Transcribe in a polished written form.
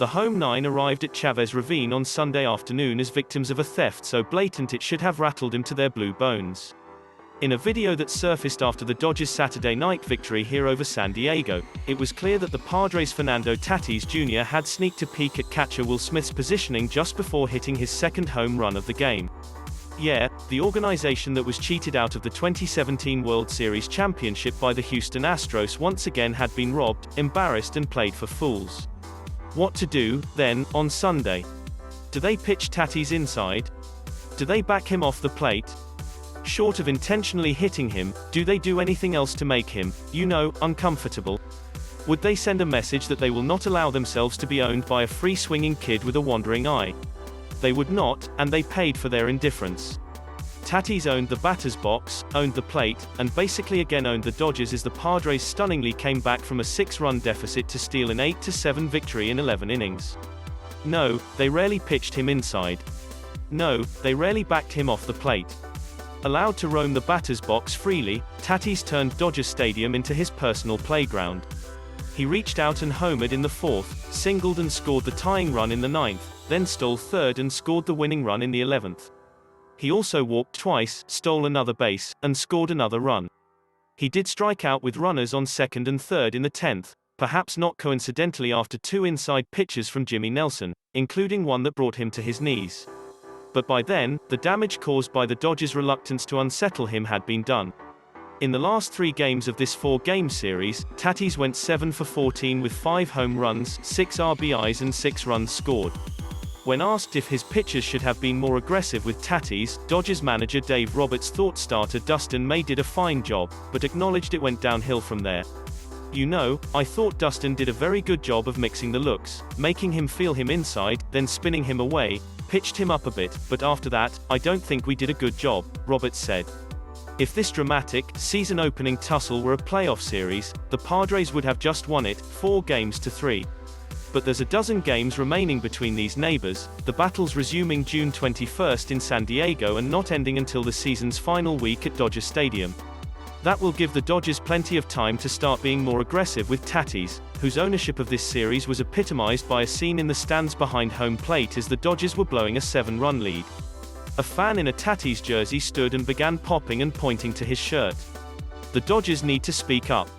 The home nine arrived at Chavez Ravine on Sunday afternoon as victims of a theft so blatant it should have rattled him to their blue bones. In a video that surfaced after the Dodgers' Saturday night victory here over San Diego, it was clear that the Padres' Fernando Tatis Jr. had sneaked a peek at catcher Will Smith's positioning just before hitting his second home run of the game. Yeah, the organization that was cheated out of the 2017 World Series championship by the Houston Astros once again had been robbed, embarrassed and played for fools. What to do, then, on Sunday? Do they pitch Tatis inside? Do they back him off the plate? Short of intentionally hitting him, do they do anything else to make him, uncomfortable? Would they send a message that they will not allow themselves to be owned by a free-swinging kid with a wandering eye? They would not, and they paid for their indifference. Tatis owned the batter's box, owned the plate, and basically again owned the Dodgers as the Padres stunningly came back from a 6-run deficit to steal an 8-7 victory in 11 innings. No, they rarely pitched him inside. No, they rarely backed him off the plate. Allowed to roam the batter's box freely, Tatis turned Dodger Stadium into his personal playground. He reached out and homered in the 4th, singled and scored the tying run in the 9th, then stole 3rd and scored the winning run in the 11th. He also walked twice, stole another base, and scored another run. He did strike out with runners on 2nd and 3rd in the 10th, perhaps not coincidentally after 2 inside pitches from Jimmy Nelson, including one that brought him to his knees. But by then, the damage caused by the Dodgers' reluctance to unsettle him had been done. In the last 3 games of this 4-game series, Tatis went 7 for 14 with 5 home runs, 6 RBIs and 6 runs scored. When asked if his pitchers should have been more aggressive with Tatis, Dodgers manager Dave Roberts thought starter Dustin May did a fine job, but acknowledged it went downhill from there. I thought Dustin did a very good job of mixing the looks, making him feel him inside, then spinning him away, pitched him up a bit, but after that, I don't think we did a good job, Roberts said. If this dramatic, season-opening tussle were a playoff series, the Padres would have just won it, 4-3. But there's a dozen games remaining between these neighbors, the battles resuming June 21st in San Diego and not ending until the season's final week at Dodger Stadium. That will give the Dodgers plenty of time to start being more aggressive with Tatis, whose ownership of this series was epitomized by a scene in the stands behind home plate as the Dodgers were blowing a 7-run lead. A fan in a Tatis jersey stood and began popping and pointing to his shirt. The Dodgers need to speak up.